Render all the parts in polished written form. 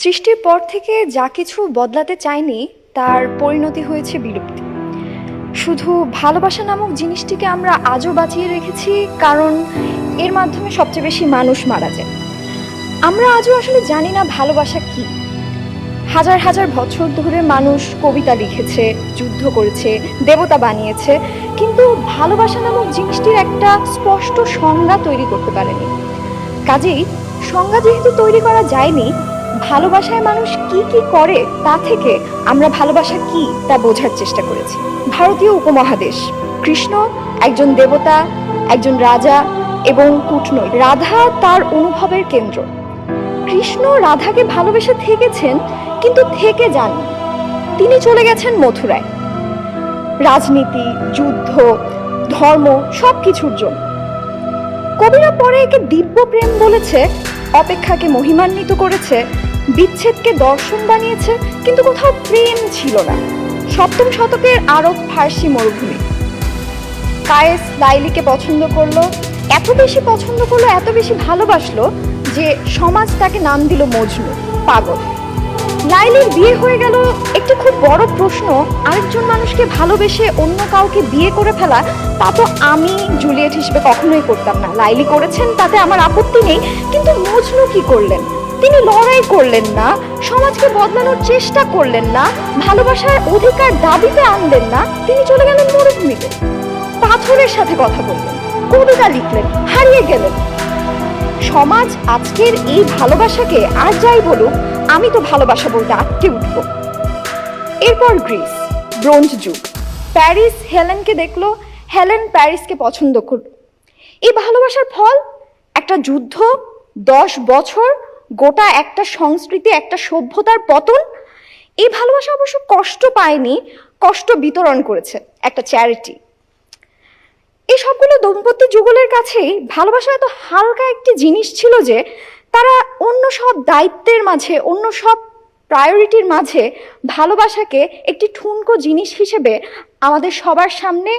সৃষ্টির পর থেকে যা কিছু বদলাতে চায়নি তার পরিণতি হয়েছে বিলুপ্তি। শুধু ভালোবাসা নামক জিনিসটিকে আমরা আজও বাঁচিয়ে রেখেছি, কারণ এর মাধ্যমে সবচেয়ে বেশি মানুষ মারা যায়। আমরা আজও আসলে জানি না ভালোবাসা কি। হাজার হাজার বছর ধরে মানুষ কবিতা লিখেছে, যুদ্ধ করেছে, দেবতা বানিয়েছে, কিন্তু ভালোবাসা নামক জিনিসটির একটা স্পষ্ট সংজ্ঞা তৈরি করতে পারেনি। কাজেই সংজ্ঞা যেহেতু তৈরি করা যায়নি, ভালোবাসায় মানুষ কি কি করে তা থেকে আমরা ভালোবাসা কি তা বোঝার চেষ্টা করেছি। ভারতীয় উপমহাদেশ, কৃষ্ণ একজন দেবতা, একজন রাজা এবং কূটনৈতিক। রাধা তার অনুভবের কেন্দ্র। কৃষ্ণ রাধাকে ভালোবেসে থেকেছেন, কিন্তু থেকে যাননি। তিনি চলে গেছেন মথুরায়, রাজনীতি, যুদ্ধ, ধর্ম সবকিছুর জন্য। কবিরা পরে একে দিব্য প্রেম বলেছে, অপেক্ষাকে মহিমান্বিত করেছে, বিচ্ছেদকে দর্শন বানিয়েছে, কিন্তু কোথাও প্রেম ছিল না। সপ্তম শতকের আরব ফার্সি মরুভূমি। কায়েস লাইলিকে পছন্দ করলো, এত বেশি পছন্দ করলো, এত বেশি ভালোবাসলো যে সমাজ তাকে নাম দিল মজনু, পাগল। লাইলির বিয়ে হয়ে গেল। একটি খুব বড় প্রশ্ন, আরেকজন মানুষকে ভালোবেসে অন্য কাউকে বিয়ে করে ফেলা, তা তো আমি জুলিয়েট হিসেবে কখনোই করতাম না। লাইলি করেছেন, তাতে আমার আপত্তি নেই, কিন্তু মজনু কি করলেন? তিনি লড়াই করলেন না, সমাজকে বদলানোর চেষ্টা করলেন না, ভালোবাসার অধিকার দাবিতে আনলেন না। তিনি চলে গেলেন মরুভূমিতে, পাথরের সাথে কথা বললেন, কবিতা লিখলেন, হারিয়ে গেলেন। সমাজ আজকের এই ভালোবাসাকে আর যাই বলুক, আমি তো ভালোবাসা বলতে আটকে উঠব। এরপর গ্রিস, ব্রোঞ্জ যুগ। প্যারিস হেলেনকে দেখলো, হেলেন প্যারিসকে পছন্দ করল। এই ভালোবাসার ফল একটা যুদ্ধ, 10 বছর, গোটা একটা সংস্কৃতি, একটা সভ্যতার পতন। এই ভালোবাসা অবশ্য কষ্ট পায়নি, কষ্ট বিতরণ করেছে একটা চ্যারিটি। এই সবগুলো দম্পতি যুগলের কাছেই ভালোবাসা এত হালকা একটি জিনিস ছিল যে তারা অন্য সব দায়িত্বের মাঝে, অন্য সব প্রায়োরিটির মাঝে ভালোবাসাকে একটি ঠুনকো জিনিস হিসেবে আমাদের সবার সামনে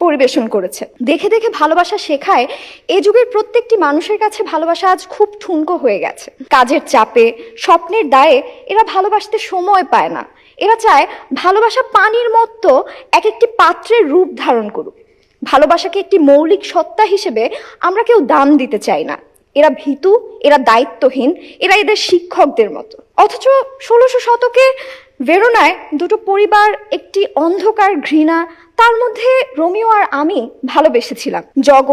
পরিবেশন করেছে। দেখে দেখে ভালোবাসা শেখায় এ যুগের প্রত্যেকটি মানুষের কাছে ভালোবাসা আজ খুব ঠুনকো হয়ে গেছে। কাজের চাপে, স্বপ্নের দায়ে এরা ভালোবাসতে সময় পায় না। এরা চায় ভালোবাসা পানির মতো এক একটি পাত্রের রূপ ধারণ করুক। ভালোবাসাকে একটি মৌলিক সত্তা হিসেবে আমরা কেউ দাম দিতে চাই না। এরা ভীতু, এরা দায়িত্বহীন, এরা এদের শিক্ষকদের মতো। অথচ 1600 শতকে ভেরোনায় দুটো পরিবার, একটি অন্ধকার ঘৃণা, তার মধ্যে রোমিও আর আমি ভালোবেসেছিলাম। জগৎ